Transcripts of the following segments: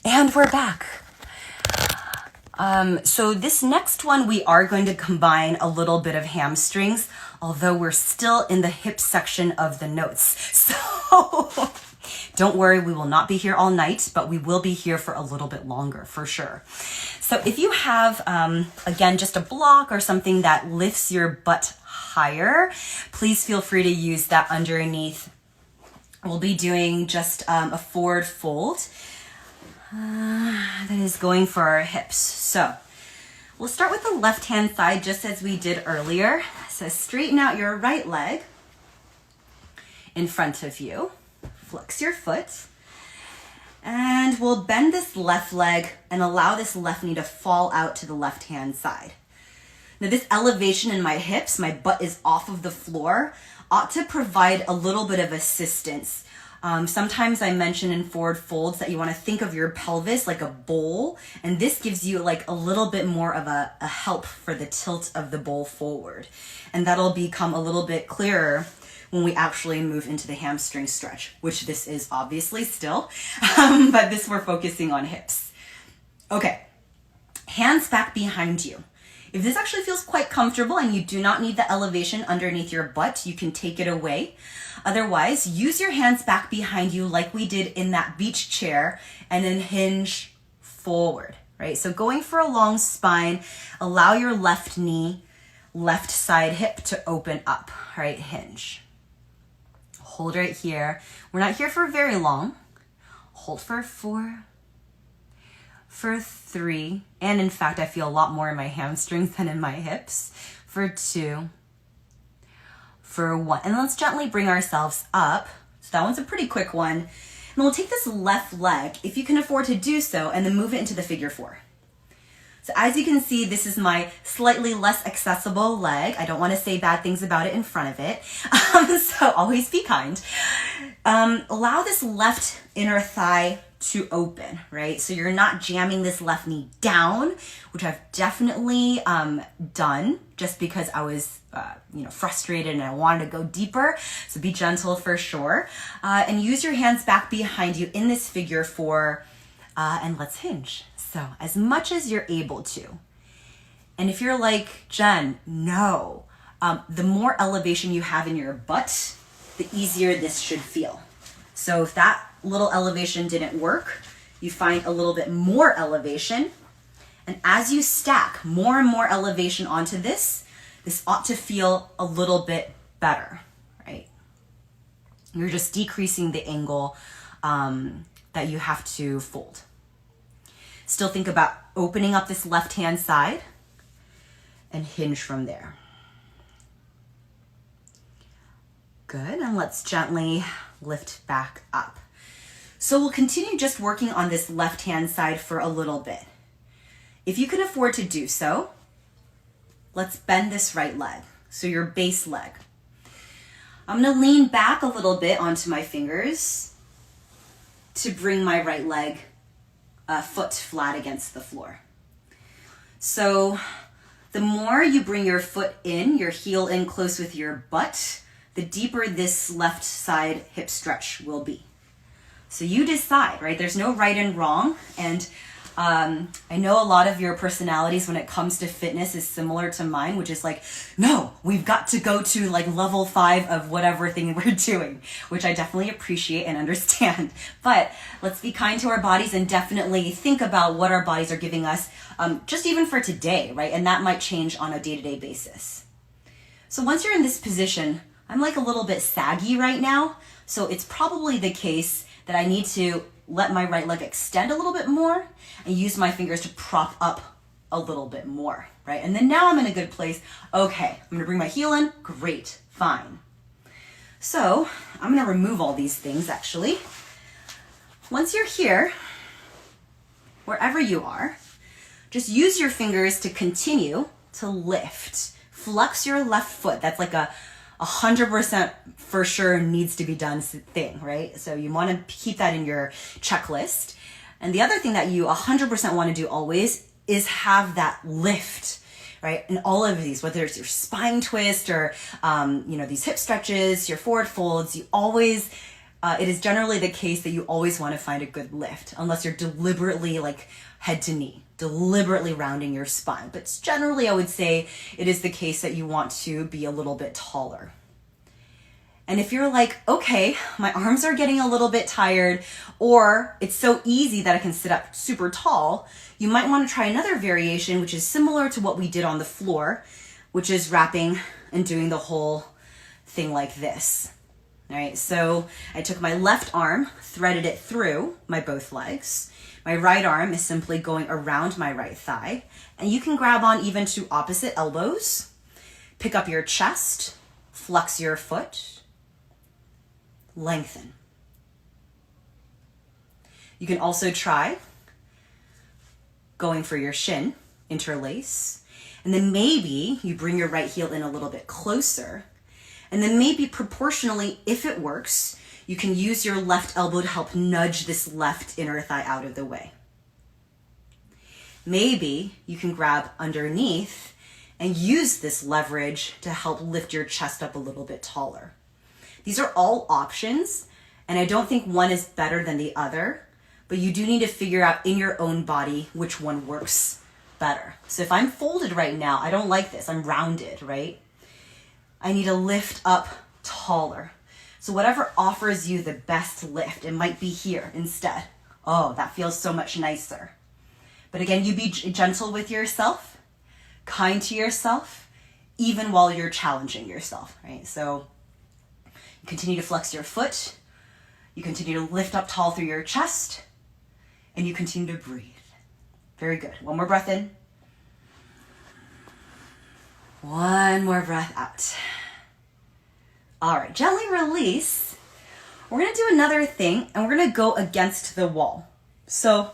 And we're back. So this next one, we are going to combine a little bit of hamstrings, although we're still in the hip section of the notes. So don't worry, we will not be here all night, but we will be here for a little bit longer for sure. So if you have, again, just a block or something that lifts your butt higher, please feel free to use that underneath. We'll be doing just a forward fold. That is going for our hips. So we'll start with the left hand side just as we did earlier. So straighten out your right leg in front of you. Flex your foot. And we'll bend this left leg and allow this left knee to fall out to the left hand side. Now this elevation in my hips, my butt is off of the floor, ought to provide a little bit of assistance. Sometimes I mention in forward folds that you want to think of your pelvis like a bowl, and this gives you like a little bit more of a help for the tilt of the bowl forward. And that'll become a little bit clearer when we actually move into the hamstring stretch, which this is obviously still, but this we're focusing on hips. Okay, hands back behind you. If this actually feels quite comfortable and you do not need the elevation underneath your butt, you can take it away. Otherwise, use your hands back behind you like we did in that beach chair and then hinge forward, right? So going for a long spine, allow your left knee, left side hip to open up, right? Hinge. Hold right here. We're not here for very long. Hold for 4, for 3, and in fact, I feel a lot more in my hamstrings than in my hips. For 2, for 1, and let's gently bring ourselves up. So that one's a pretty quick one. And we'll take this left leg, if you can afford to do so, and then move it into the figure 4. So as you can see, this is my slightly less accessible leg. I don't want to say bad things about it in front of it. So always be kind. Allow this left inner thigh to open, right? So you're not jamming this left knee down, which I've definitely done just because I was frustrated and I wanted to go deeper. So be gentle for sure. And use your hands back behind you in this figure 4, and let's hinge. So as much as you're able to. And if you're like, Jen, no, the more elevation you have in your butt, the easier this should feel. So if that little elevation didn't work, you find a little bit more elevation. And as you stack more and more elevation onto this ought to feel a little bit better, right? You're just decreasing the angle that you have to fold. Still think about opening up this left-hand side and hinge from there. Good, and let's gently lift back up. So we'll continue just working on this left-hand side for a little bit. If you can afford to do so, let's bend this right leg, so your base leg. I'm gonna lean back a little bit onto my fingers to bring my right leg foot flat against the floor. So the more you bring your foot in, your heel in close with your butt, the deeper this left side hip stretch will be. So you decide, right? There's no right and wrong. And I know a lot of your personalities when it comes to fitness is similar to mine, which is like, no, we've got to go to like level 5 of whatever thing we're doing, which I definitely appreciate and understand. But let's be kind to our bodies and definitely think about what our bodies are giving us, just even for today, right? And that might change on a day-to-day basis. So once you're in this position, I'm like a little bit saggy right now. So it's probably the case that I need to let my right leg extend a little bit more and use my fingers to prop up a little bit more, right? And then now I'm in a good place. Okay, I'm gonna bring my heel in. Great, fine. So I'm gonna remove all these things actually. Once you're here, wherever you are, just use your fingers to continue to lift. Flex your left foot. That's like a 100% for sure needs to be done thing, right? So you want to keep that in your checklist. And the other thing that you 100% want to do always is have that lift, right? And all of these, whether it's your spine twist or, these hip stretches, your forward folds, you always it is generally the case that you always want to find a good lift, unless you're deliberately like head to knee, deliberately rounding your spine. But generally, I would say it is the case that you want to be a little bit taller. And if you're like, okay, my arms are getting a little bit tired, or it's so easy that I can sit up super tall, you might want to try another variation, which is similar to what we did on the floor, which is wrapping and doing the whole thing like this. All right, so I took my left arm, threaded it through my both legs. My right arm is simply going around my right thigh, and you can grab on even to opposite elbows. Pick up your chest, flex your foot, lengthen. You can also try going for your shin, interlace, and then maybe you bring your right heel in a little bit closer. And then maybe proportionally, if it works, you can use your left elbow to help nudge this left inner thigh out of the way. Maybe you can grab underneath and use this leverage to help lift your chest up a little bit taller. These are all options, and I don't think one is better than the other, but you do need to figure out in your own body which one works better. So if I'm folded right now, I don't like this. I'm rounded, right? I need to lift up taller. So whatever offers you the best lift, it might be here instead. Oh, that feels so much nicer. But again, you be gentle with yourself, kind to yourself, even while you're challenging yourself, right? So you continue to flex your foot, you continue to lift up tall through your chest, and you continue to breathe. Very good. One more breath in. One more breath out. All right, gently release. We're gonna do another thing, and we're gonna go against the wall. So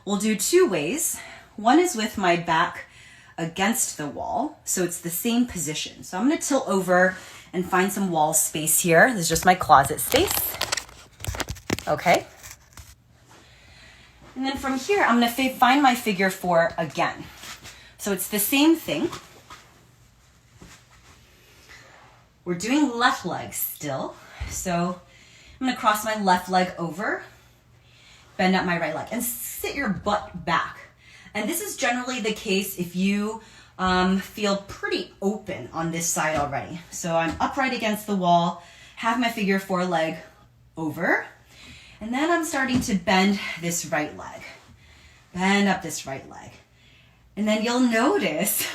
we'll do two ways. One is with my back against the wall, so it's the same position. So I'm gonna tilt over and find some wall space here. This is just my closet space. Okay. And then from here, I'm gonna find my figure four again. So it's the same thing. We're doing left leg still. So I'm gonna cross my left leg over, bend up my right leg, and sit your butt back. And this is generally the case if you feel pretty open on this side already. So I'm upright against the wall, have my figure four leg over, and then I'm starting to bend this right leg. Bend up this right leg. And then you'll notice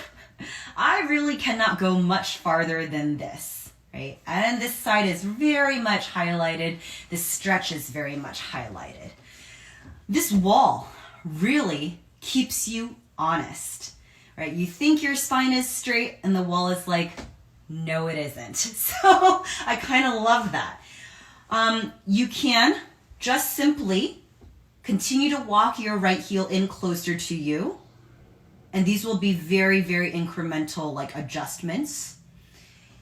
I really cannot go much farther than this. Right? And this side is very much highlighted. This stretch is very much highlighted. This wall really keeps you honest, right? You think your spine is straight and the wall is like, no, it isn't. So I kind of love that. You can just simply continue to walk your right heel in closer to you. And these will be very, very incremental like adjustments.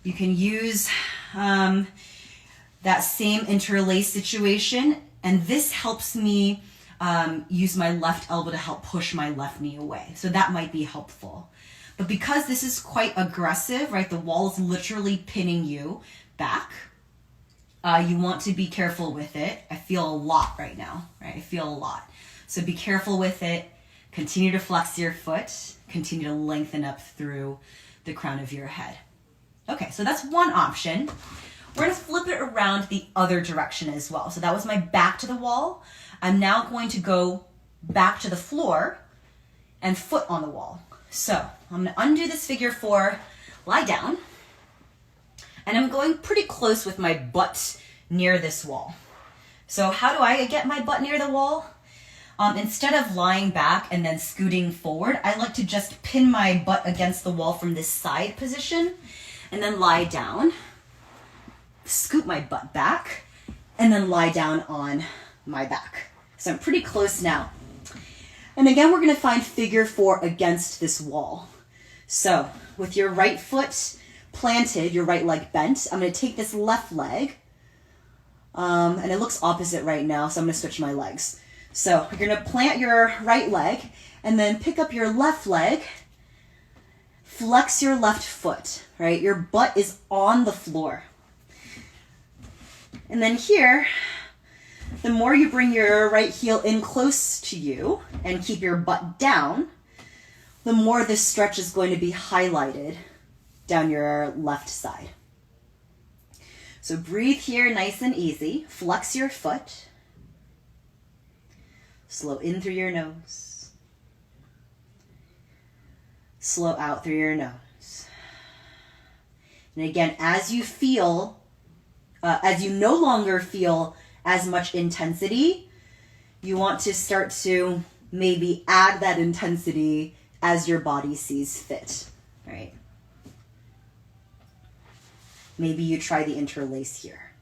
You can use that same interlace situation, and this helps me use my left elbow to help push my left knee away. So that might be helpful. But because this is quite aggressive, right, the wall is literally pinning you back, you want to be careful with it. I feel a lot right now, right? I feel a lot. So be careful with it. Continue to flex your foot. Continue to lengthen up through the crown of your head. Okay, so that's one option. We're gonna flip it around the other direction as well. So that was my back to the wall. I'm now going to go back to the floor and foot on the wall. So I'm gonna undo this figure four, lie down, and I'm going pretty close with my butt near this wall. So how do I get my butt near the wall? Instead of lying back and then scooting forward, I like to just pin my butt against the wall from this side position and then lie down, scoot my butt back, and then lie down on my back. So I'm pretty close now. And again, we're gonna find figure four against this wall. So with your right foot planted, your right leg bent, I'm gonna take this left leg, and it looks opposite right now, so I'm gonna switch my legs. So you're gonna plant your right leg, and then pick up your left leg, flex your left foot, right? Your butt is on the floor. And then here, the more you bring your right heel in close to you and keep your butt down, the more this stretch is going to be highlighted down your left side. So breathe here nice and easy. Flex your foot. Slow in through your nose. Slow out through your nose. And again, as you no longer feel as much intensity, you want to start to maybe add that intensity as your body sees fit, right? Maybe you try the interlace here.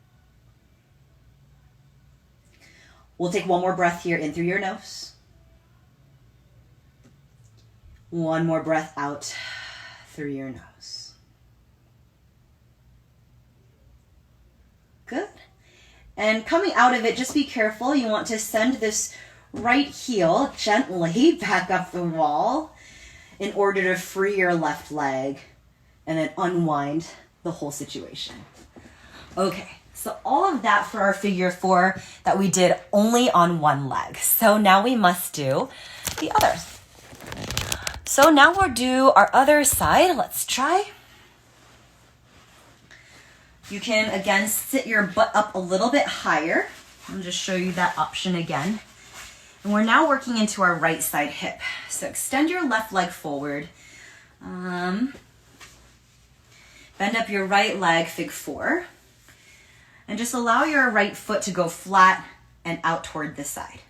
We'll take one more breath here in through your nose. One more breath out through your nose. Good. And coming out of it, just be careful. You want to send this right heel gently back up the wall in order to free your left leg and then unwind the whole situation. Okay, so all of that for our figure 4 that we did only on one leg. So now we must do the other. So now we'll do our other side. Let's try. You can, again, sit your butt up a little bit higher. I'll just show you that option again. And we're now working into our right side hip. So extend your left leg forward. Bend up your right leg, fig 4. And just allow your right foot to go flat and out toward the side.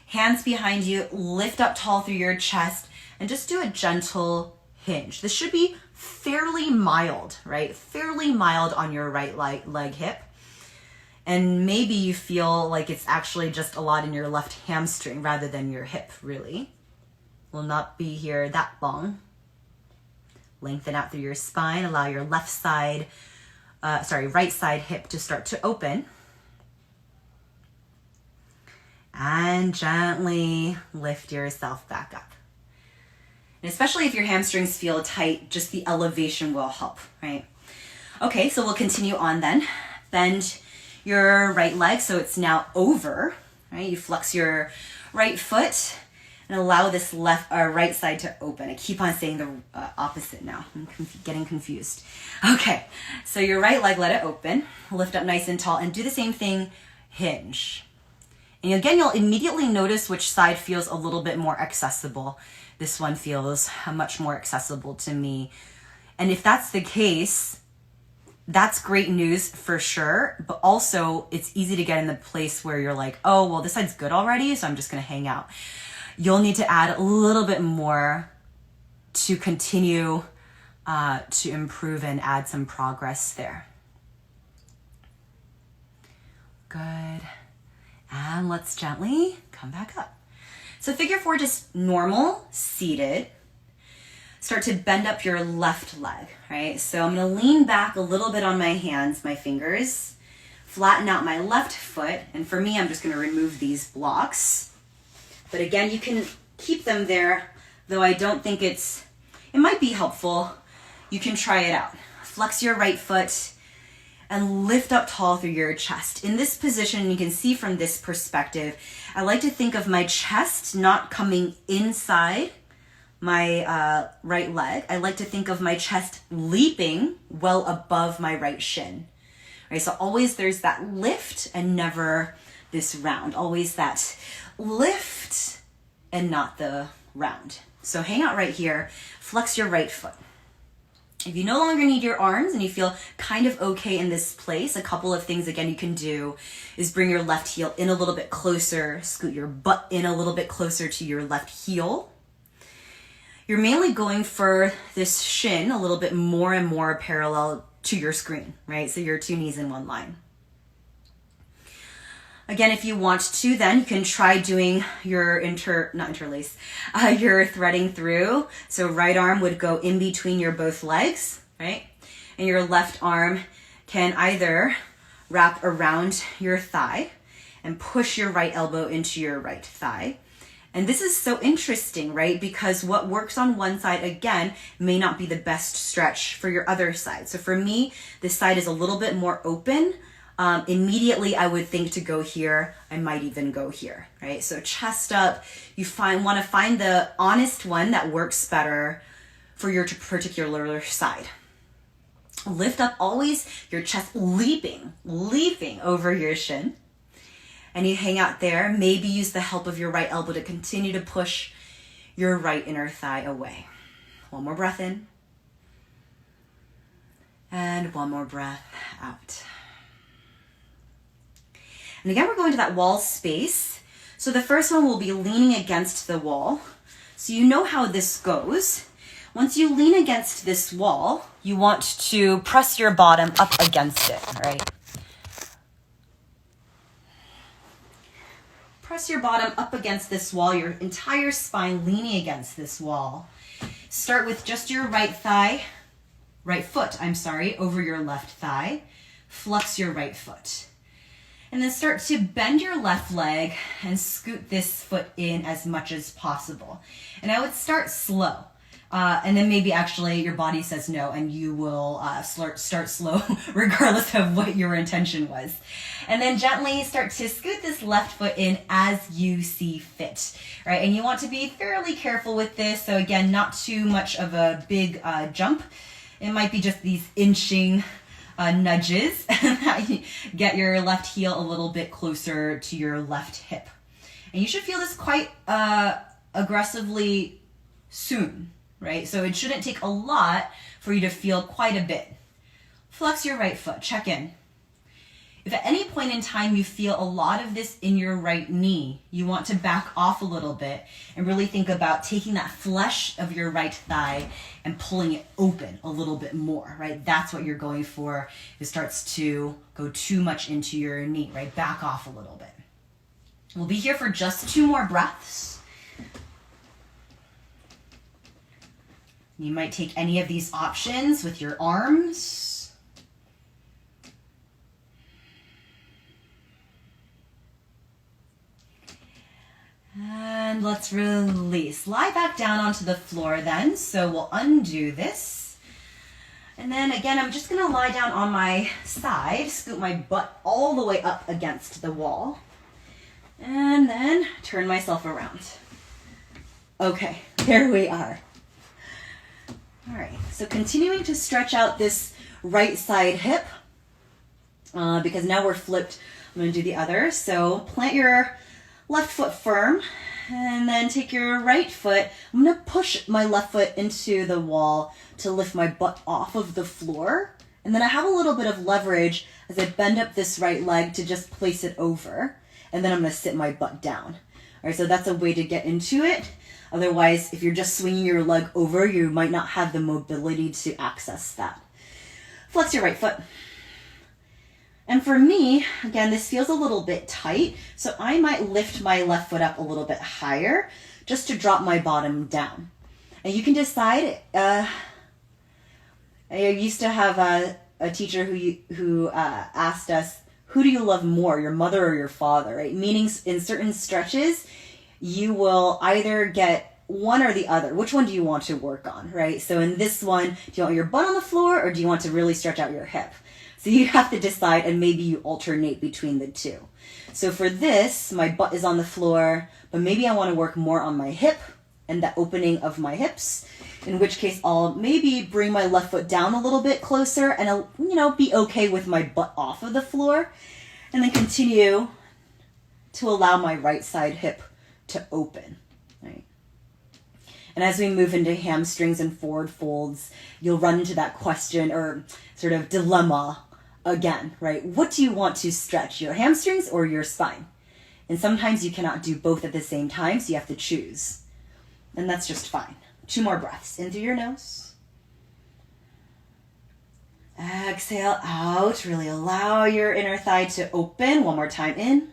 Hands behind you, lift up tall through your chest, and just do a gentle hinge. This should be fairly mild, right? Fairly mild on your right leg hip. And maybe you feel like it's actually just a lot in your left hamstring rather than your hip, really. Will not be here that long. Lengthen out through your spine. Allow your right side hip to start to open. And gently lift yourself back up. And especially if your hamstrings feel tight, just the elevation will help, right? Okay, so we'll continue on then. Bend your right leg so it's now over, right? You flex your right foot and allow this right side to open. I keep on saying the opposite now. I'm getting confused. Okay, so your right leg, let it open. Lift up nice and tall and do the same thing, hinge. And again, you'll immediately notice which side feels a little bit more accessible. This one feels much more accessible to me. And if that's the case, that's great news for sure. But also, it's easy to get in the place where you're like, oh, well, this side's good already, so I'm just going to hang out. You'll need to add a little bit more to continue to improve and add some progress there. Good. And let's gently come back up. So figure 4, just normal, seated. Start to bend up your left leg, right? So I'm gonna lean back a little bit on my hands, my fingers, flatten out my left foot. And for me, I'm just gonna remove these blocks. But again, you can keep them there, though I don't think it might be helpful. You can try it out. Flex your right foot and lift up tall through your chest. In this position, you can see from this perspective, I like to think of my chest not coming inside my right leg. I like to think of my chest leaping well above my right shin. Right, so always there's that lift and never this round. Always that lift and not the round. So hang out right here, flex your right foot. If you no longer need your arms and you feel kind of okay in this place, a couple of things again you can do is bring your left heel in a little bit closer, scoot your butt in a little bit closer to your left heel. You're mainly going for this shin a little bit more and more parallel to your screen, right? So your 2 knees in one line. Again, if you want to, then you can try doing your your threading through. So right arm would go in between your both legs, right? And your left arm can either wrap around your thigh and push your right elbow into your right thigh. And this is so interesting, right? Because what works on one side, again, may not be the best stretch for your other side. So for me, this side is a little bit more open. immediately I would think to go here. I might even go here, right? So chest up, you want to find the honest one that works better for your particular side. Lift up always, your chest leaping over your shin. And you hang out there. Maybe use the help of your right elbow to continue to push your right inner thigh away. One more breath in. And one more breath out. And again, we're going to that wall space. So the first one will be leaning against the wall. So you know how this goes. Once you lean against this wall, you want to press your bottom up against it, right? Press your bottom up against this wall, your entire spine leaning against this wall. Start with just your right foot, over your left thigh. Flex your right foot. And then start to bend your left leg and scoot this foot in as much as possible. And I would start slow. And then maybe actually your body says no and you will start slow regardless of what your intention was. And then gently start to scoot this left foot in as you see fit, right? And you want to be fairly careful with this. So again, not too much of a big jump. It might be just these inching nudges that get your left heel a little bit closer to your left hip. And you should feel this quite aggressively soon. Right? So it shouldn't take a lot for you to feel quite a bit. Flex your right foot, check in. If at any point in time you feel a lot of this in your right knee, you want to back off a little bit and really think about taking that flesh of your right thigh and pulling it open a little bit more, right? That's what you're going for. It starts to go too much into your knee, right? Back off a little bit. We'll be here for just 2 more breaths. You might take any of these options with your arms. And let's release. Lie back down onto the floor then. So we'll undo this. And then again, I'm just gonna lie down on my side, scoot my butt all the way up against the wall. And then turn myself around. Okay, there we are. All right, so continuing to stretch out this right side hip, because now we're flipped. I'm gonna do the other. So plant your left foot firm, and then take your right foot. I'm gonna push my left foot into the wall to lift my butt off of the floor. And then I have a little bit of leverage as I bend up this right leg to just place it over. And then I'm gonna sit my butt down. All right, so that's a way to get into it. Otherwise, if you're just swinging your leg over, you might not have the mobility to access that. Flex your right foot. And for me, again, this feels a little bit tight, so I might lift my left foot up a little bit higher just to drop my bottom down. And you can decide, I used to have a teacher who asked us, who do you love more, your mother or your father, right? Meaning in certain stretches, you will either get one or the other. Which one do you want to work on, right? So in this one, do you want your butt on the floor or do you want to really stretch out your hip? So you have to decide, and maybe you alternate between the two. So for this, my butt is on the floor, but maybe I want to work more on my hip and the opening of my hips, in which case I'll maybe bring my left foot down a little bit closer and I'll, be okay with my butt off of the floor, and then continue to allow my right side hip to open, right? And as we move into hamstrings and forward folds, you'll run into that question or sort of dilemma again, right? What do you want to stretch, your hamstrings or your spine? And sometimes you cannot do both at the same time, so you have to choose. And that's just fine. 2 more breaths. In through your nose. Exhale out. Really allow your inner thigh to open. 1 more time in.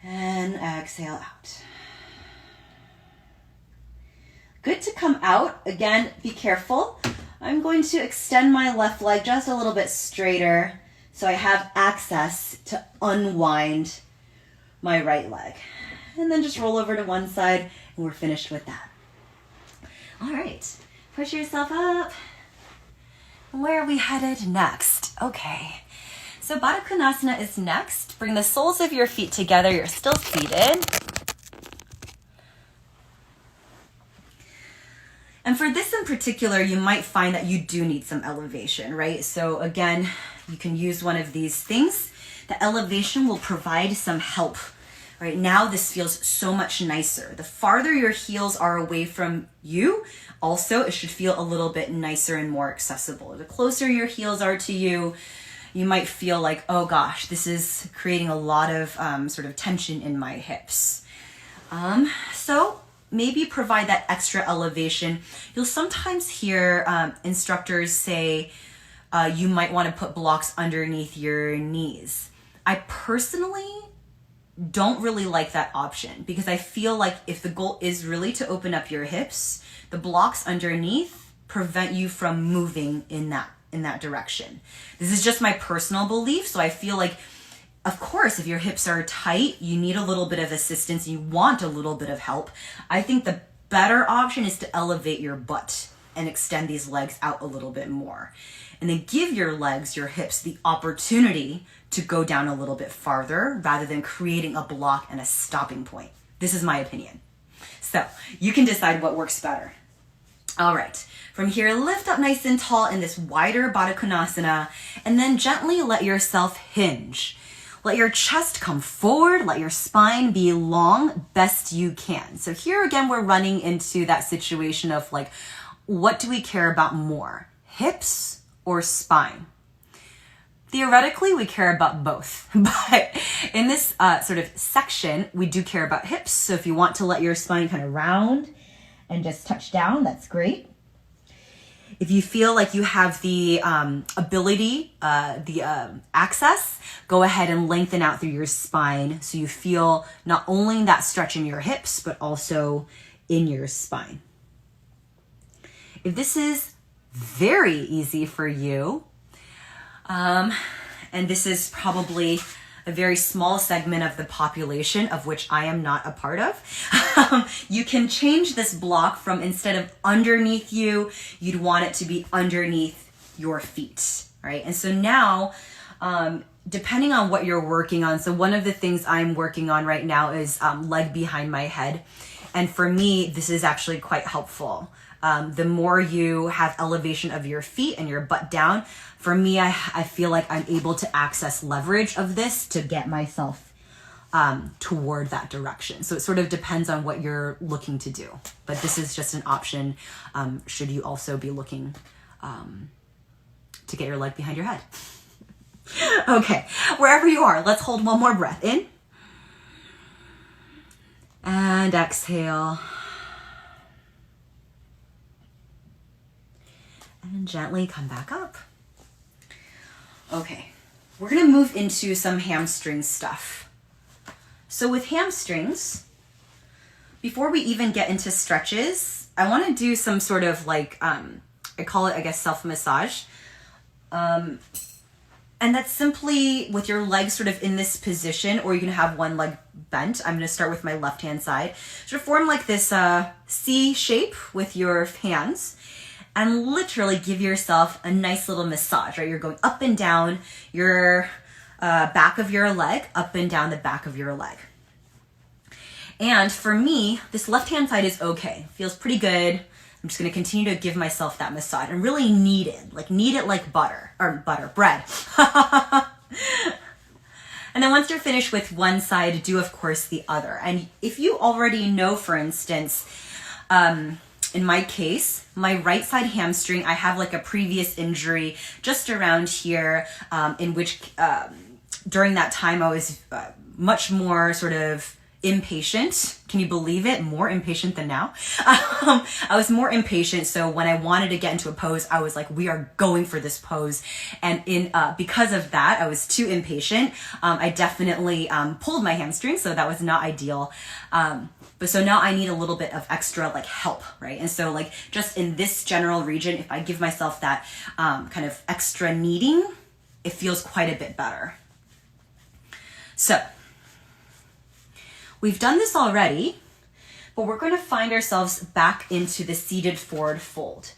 And exhale out. Good to come out. Again, be careful. I'm going to extend my left leg just a little bit straighter so I have access to unwind my right leg. And then just roll over to one side and we're finished with that. All right, push yourself up Where are we headed next? Okay. So Baddha Konasana is next. Bring the soles of your feet together. You're still seated. And for this in particular, you might find that you do need some elevation, right? So again, you can use one of these things. The elevation will provide some help. Right now, this feels so much nicer. The farther your heels are away from you, also, it should feel a little bit nicer and more accessible. The closer your heels are to you, you might feel like, oh gosh, this is creating a lot of sort of tension in my hips. So maybe provide that extra elevation. You'll sometimes hear instructors say you might want to put blocks underneath your knees. I personally don't really like that option because I feel like if the goal is really to open up your hips, the blocks underneath prevent you from moving in that direction. This is just my personal belief. So I feel like, of course, if your hips are tight, you need a little bit of assistance, you want a little bit of help. I think the better option is to elevate your butt and extend these legs out a little bit more. And then give your legs, your hips, the opportunity to go down a little bit farther rather than creating a block and a stopping point. This is my opinion. So you can decide what works better. All right, from here, lift up nice and tall in this wider Baddha Konasana, and then gently let yourself hinge. Let your chest come forward, let your spine be long best you can. So here again, we're running into that situation of like, what do we care about more, hips or spine? Theoretically, we care about both, but in this sort of section, we do care about hips. So if you want to let your spine kind of round and just touch down, that's great. If you feel like you have the ability, access, go ahead and lengthen out through your spine so you feel not only that stretch in your hips, but also in your spine. If this is very easy for you, and this is probably a very small segment of the population of which I am not a part of, you can change this block from instead of underneath you, you'd want it to be underneath your feet, right? And so now, depending on what you're working on, so one of the things I'm working on right now is leg behind my head. And for me, this is actually quite helpful. The more you have elevation of your feet and your butt down, for me, I feel like I'm able to access leverage of this to get myself toward that direction. So it sort of depends on what you're looking to do. But this is just an option should you also be looking to get your leg behind your head. Okay, wherever you are, let's hold one more breath in. And exhale. And gently come back up. Okay, we're gonna move into some hamstring stuff. So with hamstrings, before we even get into stretches, I wanna do some sort of like, I call it, I guess, self-massage. And that's simply with your legs sort of in this position, or you can have one leg bent. I'm gonna start with my left-hand side. So form like this C shape with your hands. And literally give yourself a nice little massage, right? You're going up and down your back of your leg, up and down the back of your leg. And for me, this left-hand side is okay. Feels pretty good. I'm just gonna continue to give myself that massage and really knead it like bread. And then once you're finished with one side, do of course the other. And if you already know, for instance, in my case, my right side hamstring, I have like a previous injury just around here, in which during that time I was much more sort of impatient. Can you believe it? More impatient than now. I was more impatient. So when I wanted to get into a pose, I was like, we are going for this pose. And because of that, I was too impatient. I definitely pulled my hamstring. So that was not ideal. But so now I need a little bit of extra like help, right? And so like just in this general region, if I give myself that kind of extra kneading, it feels quite a bit better. So we've done this already, but we're going to find ourselves back into the seated forward fold.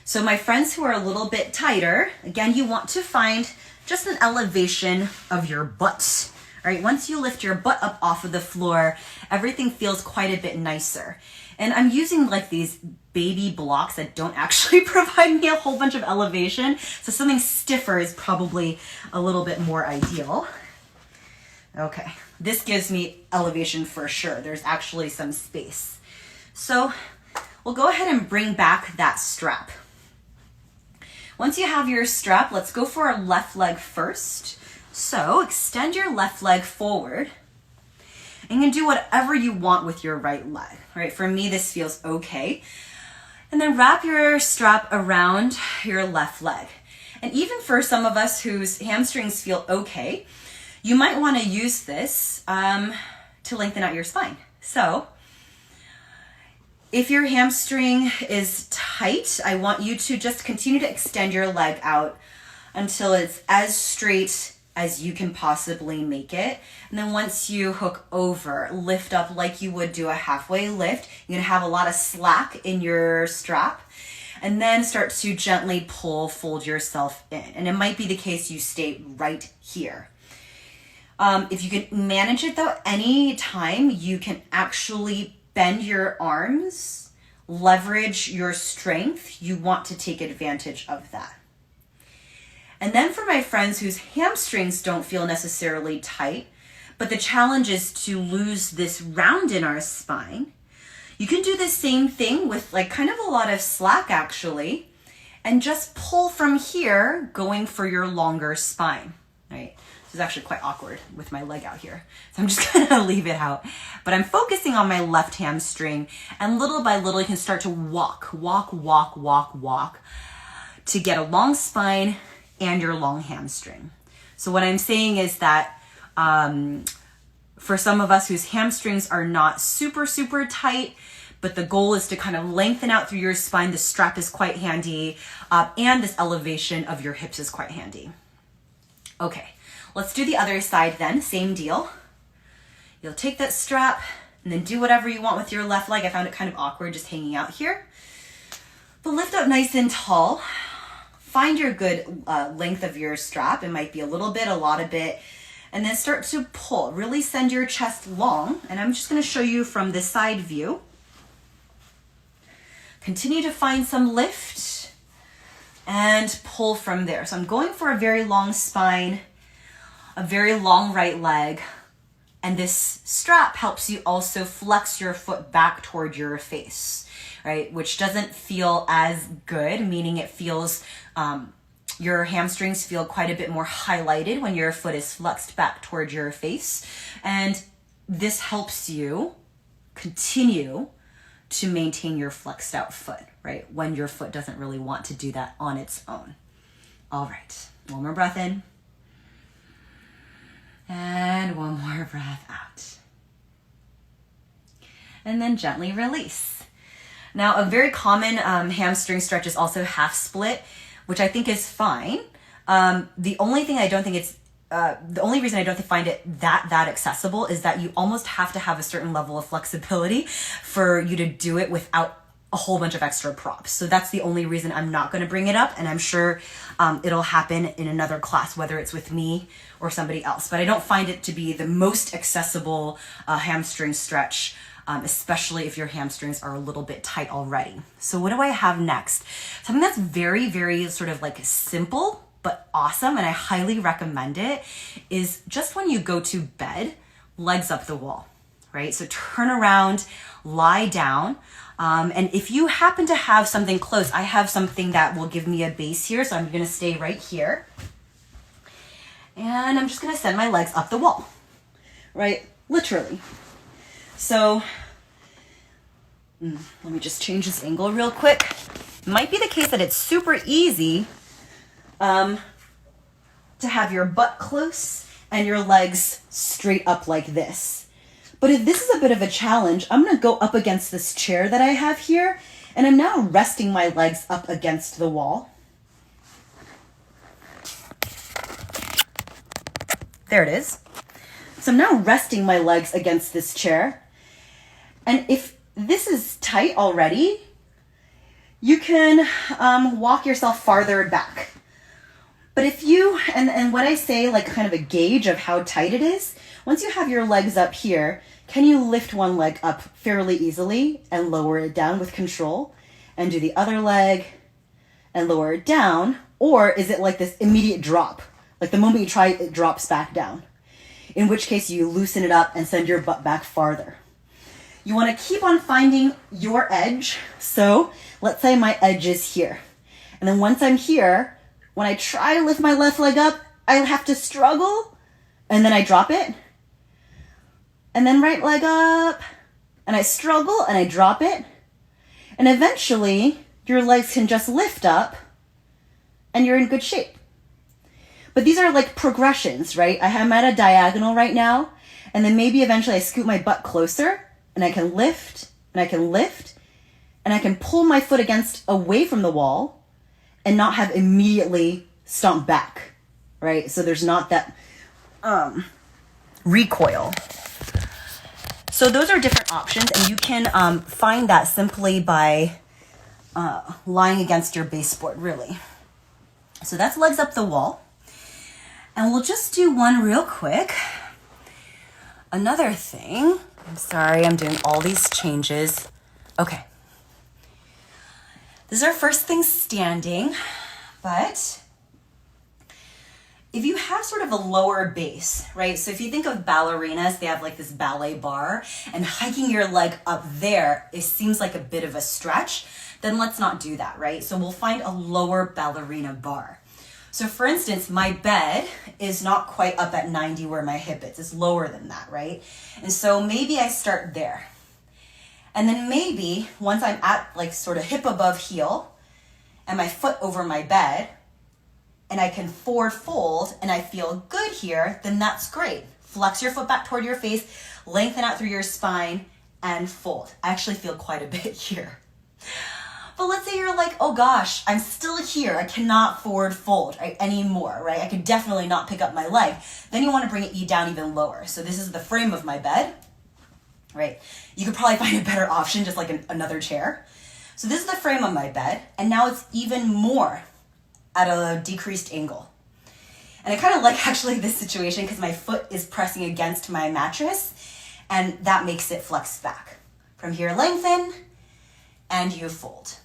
So my friends who are a little bit tighter, again, you want to find just an elevation of your butt. All right, once you lift your butt up off of the floor, everything feels quite a bit nicer. And I'm using like these baby blocks that don't actually provide me a whole bunch of elevation. So something stiffer is probably a little bit more ideal. Okay, this gives me elevation for sure. There's actually some space. So we'll go ahead and bring back that strap. Once you have your strap, let's go for our left leg first. So extend your left leg forward. And you can do whatever you want with your right leg. All right, for me, this feels okay. And then wrap your strap around your left leg. And even for some of us whose hamstrings feel okay, you might want to use this to lengthen out your spine. So if your hamstring is tight, I want you to just continue to extend your leg out until it's as straight as you can possibly make it. And then once you hook over, lift up like you would do a halfway lift. You're gonna have a lot of slack in your strap. And then start to gently pull, fold yourself in. And it might be the case you stay right here. If you can manage it though, any time you can actually bend your arms, leverage your strength, you want to take advantage of that. And then for my friends whose hamstrings don't feel necessarily tight, but the challenge is to lose this round in our spine, you can do the same thing with like kind of a lot of slack actually, and just pull from here going for your longer spine, right? This is actually quite awkward with my leg out here. So I'm just gonna leave it out. But I'm focusing on my left hamstring, and little by little you can start to walk to get a long spine and your long hamstring. So what I'm saying is that for some of us whose hamstrings are not super tight, but the goal is to kind of lengthen out through your spine, the strap is quite handy, and this elevation of your hips is quite handy. Okay, let's do the other side then, same deal. You'll take that strap and then do whatever you want with your left leg. I found it kind of awkward just hanging out here. But lift up nice and tall. Find your good length of your strap. It might be a little bit, a lot of bit. And then start to pull. Really send your chest long. And I'm just going to show you from the side view. Continue to find some lift and pull from there. So I'm going for a very long spine, a very long right leg. And this strap helps you also flex your foot back toward your face, right? Which doesn't feel as good, meaning it feels, your hamstrings feel quite a bit more highlighted when your foot is flexed back toward your face. And this helps you continue to maintain your flexed out foot, right? When your foot doesn't really want to do that on its own. All right, one more breath in. And one more breath out. And then gently release. Now, a very common hamstring stretch is also half split, which I think is fine. The only reason I don't find it that accessible is that you almost have to have a certain level of flexibility for you to do it without a whole bunch of extra props. So that's the only reason I'm not going to bring it up. And I'm sure it'll happen in another class, whether it's with me or somebody else. But I don't find it to be the most accessible hamstring stretch, especially if your hamstrings are a little bit tight already. So what do I have next? Something that's very, very sort of like simple, but awesome, and I highly recommend it, is just when you go to bed, legs up the wall, right? So turn around, lie down. And if you happen to have something close, I have something that will give me a base here. So I'm going to stay right here. And I'm just going to send my legs up the wall, right? Literally. So let me just change this angle real quick. It might be the case that it's super easy to have your butt close and your legs straight up like this. But if this is a bit of a challenge, I'm going to go up against this chair that I have here, and I'm now resting my legs up against the wall. There it is. So I'm now resting my legs against this chair. And if this is tight already, you can walk yourself farther back. But if you, and what I say, like kind of a gauge of how tight it is, once you have your legs up here, can you lift one leg up fairly easily and lower it down with control and do the other leg and lower it down? Or is it like this immediate drop? Like the moment you try, it drops back down. In which case you loosen it up and send your butt back farther. You want to keep on finding your edge. So let's say my edge is here. And then once I'm here, when I try to lift my left leg up, I have to struggle and then I drop it. And then right leg up and I struggle and I drop it. And eventually your legs can just lift up and you're in good shape. But these are like progressions, right? I am at a diagonal right now, and then maybe eventually I scoot my butt closer and I can lift and I can lift and I can pull my foot away from the wall and not have immediately stomp back, right? So there's not that recoil. So those are different options, and you can find that simply by lying against your baseboard, really. So that's legs up the wall. And we'll just do one real quick. Another thing, I'm sorry, I'm doing all these changes. Okay. This is our first thing standing, but if you have sort of a lower base, right? So if you think of ballerinas, they have like this ballet bar, and hiking your leg up there, it seems like a bit of a stretch, then let's not do that, right? So we'll find a lower ballerina bar. So for instance, my bed is not quite up at 90 where my hip is. It's lower than that, right? And so maybe I start there. And then maybe once I'm at like sort of hip above heel and my foot over my bed and I can forward fold and I feel good here, then that's great. Flex your foot back toward your face, lengthen out through your spine and fold. I actually feel quite a bit here. But let's say you're like, oh gosh, I'm still here. I cannot forward fold anymore, right? I could definitely not pick up my leg. Then you want to bring it down even lower. So this is the frame of my bed, right? You could probably find a better option, just like another chair. So this is the frame of my bed, and now it's even more at a decreased angle. And I kind of like actually this situation because my foot is pressing against my mattress, and that makes it flex back. From here, lengthen, and you fold.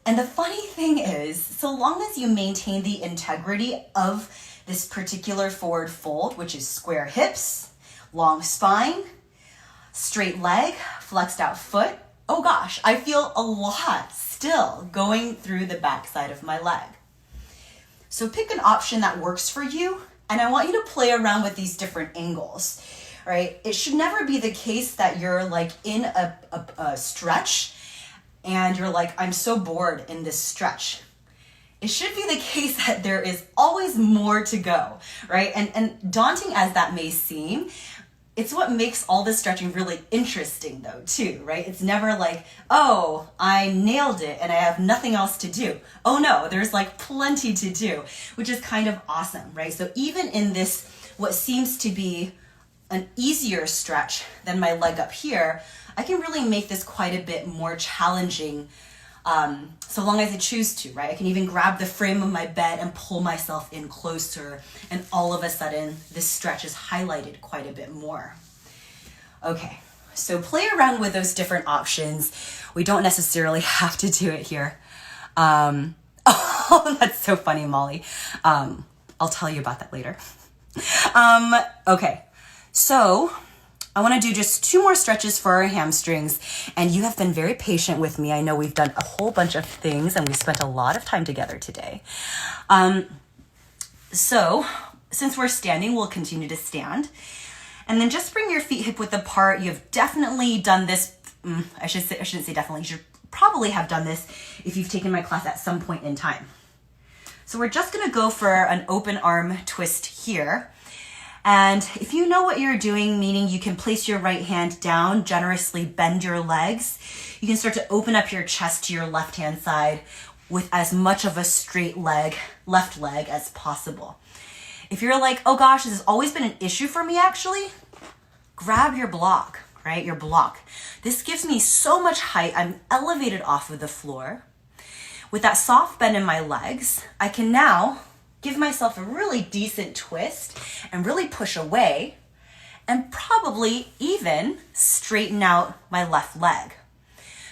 And the funny thing is, so long as you maintain the integrity of this particular forward fold, which is square hips, long spine, straight leg, flexed out foot, oh gosh, I feel a lot still going through the backside of my leg. So pick an option that works for you, and I want you to play around with these different angles, right? It should never be the case that you're like in a stretch and you're like, I'm so bored in this stretch. It should be the case that there is always more to go, right? And daunting as that may seem, it's what makes all this stretching really interesting though, too, right? It's never like, oh, I nailed it and I have nothing else to do. Oh no, there's like plenty to do, which is kind of awesome, right? So even in this, what seems to be an easier stretch than my leg up here, I can really make this quite a bit more challenging so long as I choose to, right? I can even grab the frame of my bed and pull myself in closer, and all of a sudden this stretch is highlighted quite a bit more. Okay, so play around with those different options. We don't necessarily have to do it here. Oh, that's so funny, Molly. I'll tell you about that later. Okay, so I want to do just 2 more stretches for our hamstrings, and you have been very patient with me. I know we've done a whole bunch of things and we spent a lot of time together today. So since we're standing, we'll continue to stand, and then just bring your feet hip width apart. You've definitely done this. I shouldn't say definitely. You should probably have done this if you've taken my class at some point in time. So we're just going to go for an open arm twist here. And if you know what you're doing, meaning you can place your right hand down, generously bend your legs, you can start to open up your chest to your left-hand side with as much of a straight leg, left leg as possible. If you're like, oh gosh, this has always been an issue for me actually, grab your block, right? Your block. This gives me so much height. I'm elevated off of the floor. With that soft bend in my legs, I can now give myself a really decent twist and really push away and probably even straighten out my left leg.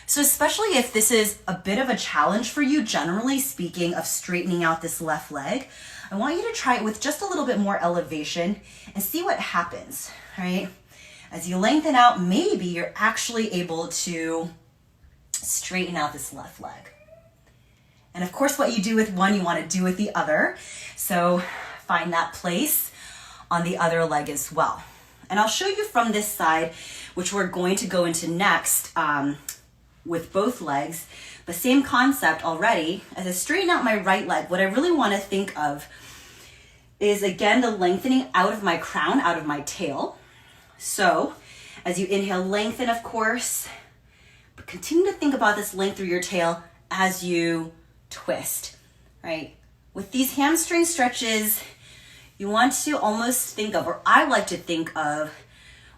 So especially if this is a bit of a challenge for you, generally speaking, of straightening out this left leg, I want you to try it with just a little bit more elevation and see what happens, right? As you lengthen out, maybe you're actually able to straighten out this left leg. And of course, what you do with one, you want to do with the other. So find that place on the other leg as well. And I'll show you from this side, which we're going to go into next with both legs. The same concept already. As I straighten out my right leg, what I really want to think of is, again, the lengthening out of my crown, out of my tail. So as you inhale, lengthen, of course, but continue to think about this length through your tail as you twist, right? With these hamstring stretches, you want to almost think of, or I like to think of,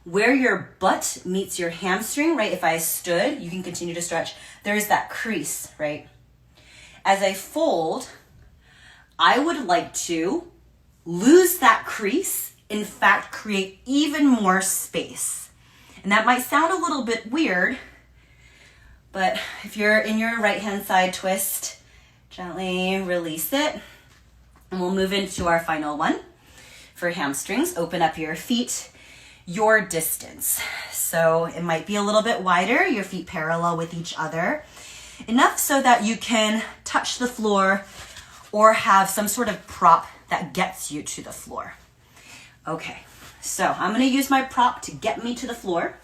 where your butt meets your hamstring, right? If I stood, you can continue to stretch. There's that crease, right? As I fold, I would like to lose that crease, in fact, create even more space. And that might sound a little bit weird, but if you're in your right hand side twist, gently release it. And we'll move into our final one. For hamstrings, open up your feet your distance. So it might be a little bit wider, your feet parallel with each other, enough so that you can touch the floor or have some sort of prop that gets you to the floor. Okay, so I'm gonna use my prop to get me to the floor.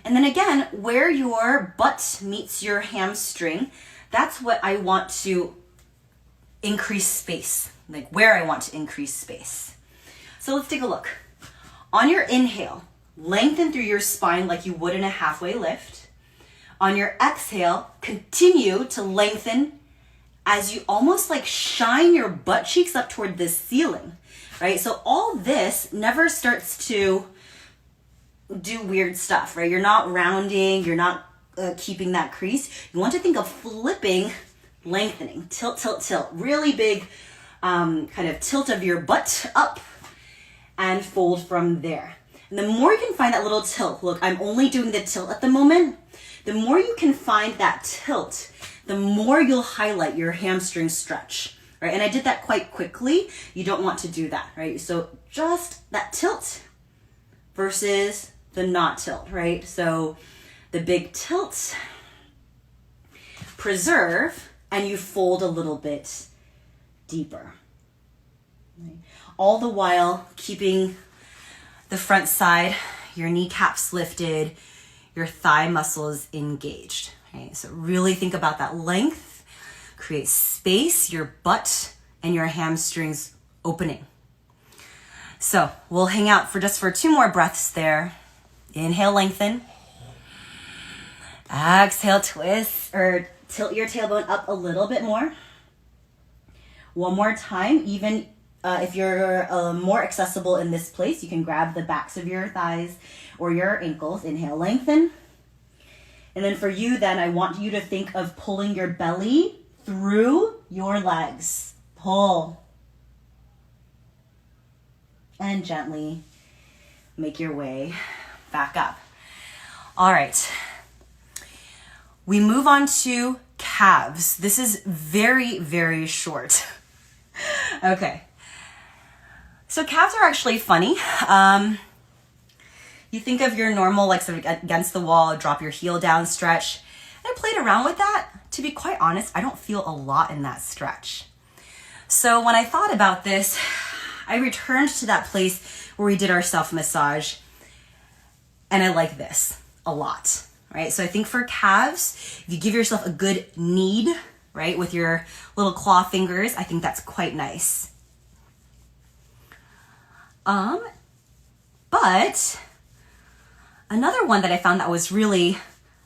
And then again, where your butt meets your hamstring, that's what I want to increase space, like where I want to increase space. So let's take a look. On your inhale, lengthen through your spine like you would in a halfway lift. On your exhale, continue to lengthen as you almost like shine your butt cheeks up toward the ceiling, right? So all this never starts to do weird stuff, right? You're not rounding, you're not keeping that crease. You want to think of flipping, lengthening, tilt, tilt, tilt, really big kind of tilt of your butt up and fold from there. And the more you can find that little tilt, look, I'm only doing the tilt at the moment. The more you can find that tilt, the more you'll highlight your hamstring stretch, right? And I did that quite quickly. You don't want to do that, right? So just that tilt versus the not tilt, right? So the big tilt, preserve, and you fold a little bit deeper. Right? All the while keeping the front side, your kneecaps lifted, your thigh muscles engaged. Right? So really think about that length, create space, your butt and your hamstrings opening. So we'll hang out for 2 more breaths there. Inhale, lengthen. Exhale, twist or tilt your tailbone up a little bit more. One more time, even if you're more accessible in this place, you can grab the backs of your thighs or your ankles. Inhale, lengthen. And then for you, then I want you to think of pulling your belly through your legs. Pull. And gently make your way back up. All right. We move on to calves. This is very, very short. Okay. So calves are actually funny. You think of your normal, like sort of against the wall, drop your heel down stretch. I played around with that. To be quite honest, I don't feel a lot in that stretch. So when I thought about this, I returned to that place where we did our self-massage, and I like this a lot, right? So I think for calves, if you give yourself a good knead, right, with your little claw fingers, I think that's quite nice. But another one that I found that was really,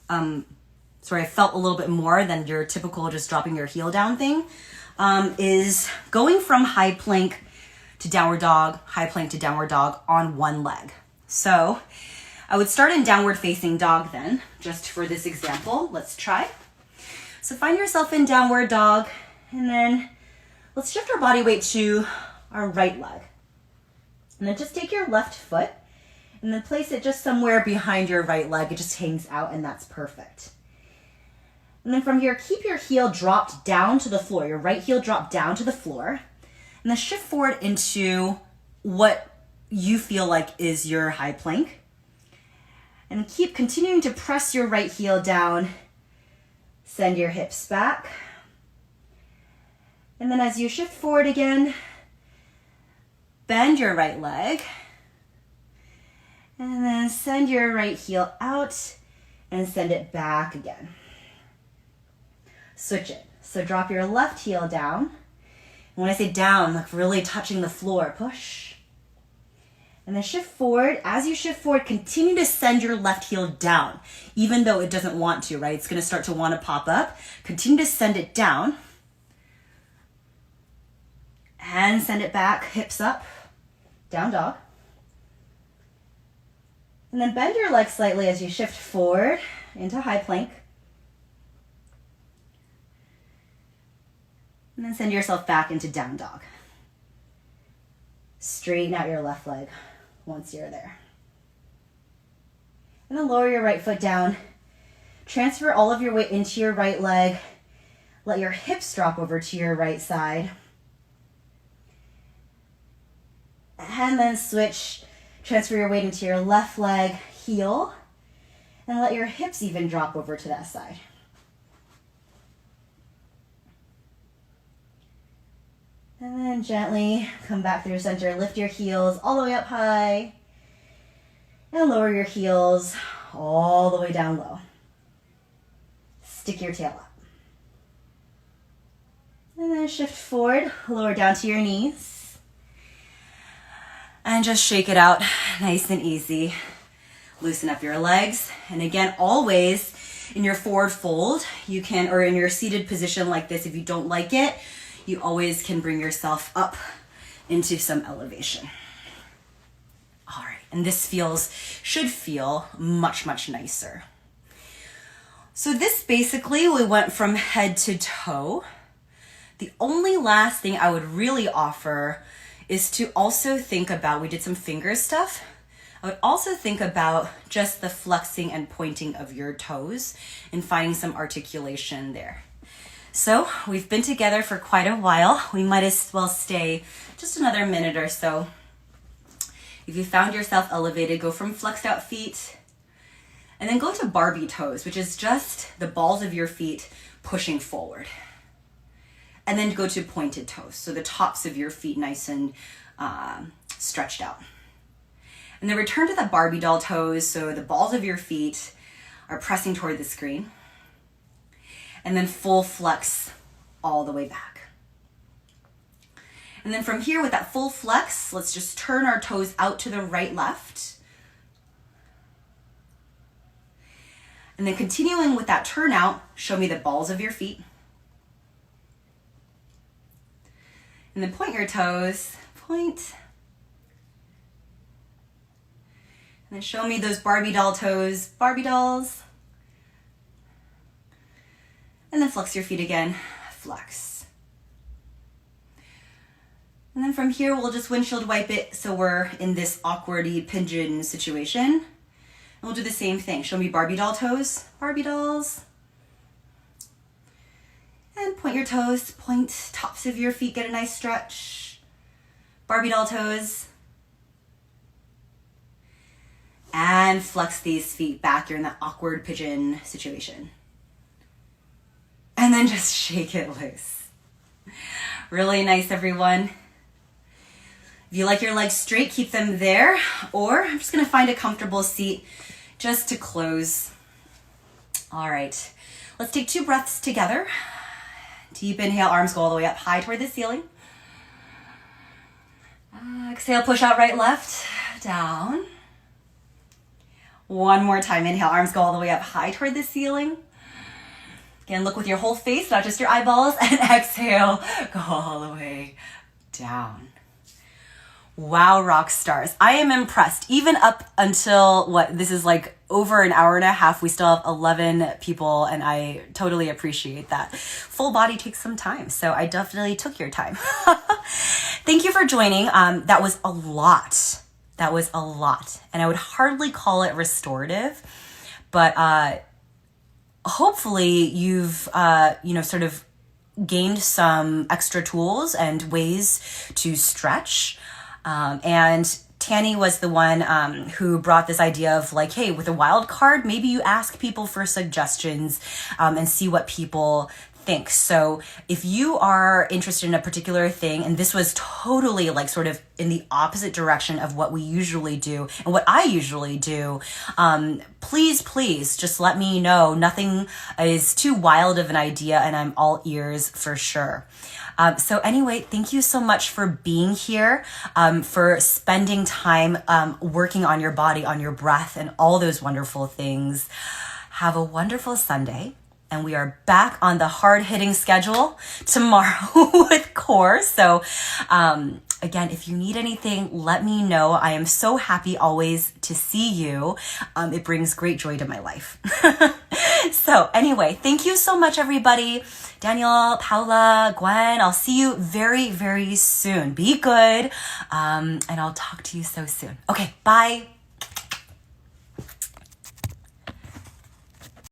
I felt a little bit more than your typical just dropping your heel down thing, is going from high plank to downward dog, high plank to downward dog on one leg. So I would start in downward facing dog then, just for this example. Let's try. So find yourself in downward dog, and then let's shift our body weight to our right leg. And then just take your left foot and then place it just somewhere behind your right leg. It just hangs out, and that's perfect. And then from here, keep your heel dropped down to the floor, your right heel dropped down to the floor, and then shift forward into what you feel like is your high plank. And keep continuing to press your right heel down. Send your hips back. And then as you shift forward again, bend your right leg. And then send your right heel out and send it back again. Switch it. So drop your left heel down. And when I say down, like really touching the floor, push. And then shift forward. As you shift forward, continue to send your left heel down, even though it doesn't want to, right? It's going to start to want to pop up. Continue to send it down. And send it back, hips up, down dog. And then bend your leg slightly as you shift forward into high plank. And then send yourself back into down dog. Straighten out your left leg once you're there. And then lower your right foot down. Transfer all of your weight into your right leg. Let your hips drop over to your right side. And then switch. Transfer your weight into your left leg, heel. And let your hips even drop over to that side. And then gently come back through center. Lift your heels all the way up high. And lower your heels all the way down low. Stick your tail up. And then shift forward, lower down to your knees. And just shake it out nice and easy. Loosen up your legs. And again, always in your forward fold, you can, or in your seated position like this, if you don't like it, you always can bring yourself up into some elevation. All right, and this should feel much, much nicer. So this basically, we went from head to toe. The only last thing I would really offer is to also think about, we did some finger stuff. I would also think about just the flexing and pointing of your toes and finding some articulation there. So we've been together for quite a while. We might as well stay just another minute or so. If you found yourself elevated, go from flexed out feet and then go to Barbie toes, which is just the balls of your feet pushing forward. And then go to pointed toes, so the tops of your feet nice and stretched out. And then return to the Barbie doll toes, so the balls of your feet are pressing toward the screen. And then full flex all the way back. And then from here with that full flex, let's just turn our toes out to the right, left. And then continuing with that turn out, show me the balls of your feet. And then point your toes, point. And then show me those Barbie doll toes, Barbie dolls. And then flex your feet again, flex. And then from here, we'll just windshield wipe it so we're in this awkward-y pigeon situation. And we'll do the same thing. Show me Barbie doll toes, Barbie dolls. And point your toes, point tops of your feet, get a nice stretch. Barbie doll toes. And flex these feet back. You're in that awkward pigeon situation. And then just shake it loose. Really nice, everyone. If you like your legs straight, keep them there. Or I'm just gonna find a comfortable seat just to close. All right, let's take 2 breaths together. Deep inhale, arms go all the way up high toward the ceiling. Exhale, push out right, left, down. One more time, inhale, arms go all the way up high toward the ceiling. Again, look with your whole face, not just your eyeballs, and exhale, go all the way down. Wow, rock stars. I am impressed. Even up until this is like over an hour and a half, we still have 11 people, and I totally appreciate that. Full body takes some time, so I definitely took your time. Thank you for joining. That was a lot. That was a lot. And I would hardly call it restorative, but hopefully you've, sort of gained some extra tools and ways to stretch. And Tanny was the one who brought this idea of like, hey, with a wild card, maybe you ask people for suggestions and see what people think. So if you are interested in a particular thing, and this was totally like sort of in the opposite direction of what we usually do and what I usually do, please just let me know. Nothing is too wild of an idea, and I'm all ears for sure. So anyway, thank you so much for being here, for spending time working on your body, on your breath, and all those wonderful things. Have a wonderful Sunday. And we are back on the hard-hitting schedule tomorrow with core. So again, if you need anything, let me know. I am so happy always to see you. It brings great joy to my life. So anyway, thank you so much, everybody. Daniel, Paula, Gwen, I'll see you very, very soon. Be good. And I'll talk to you so soon. Okay, bye.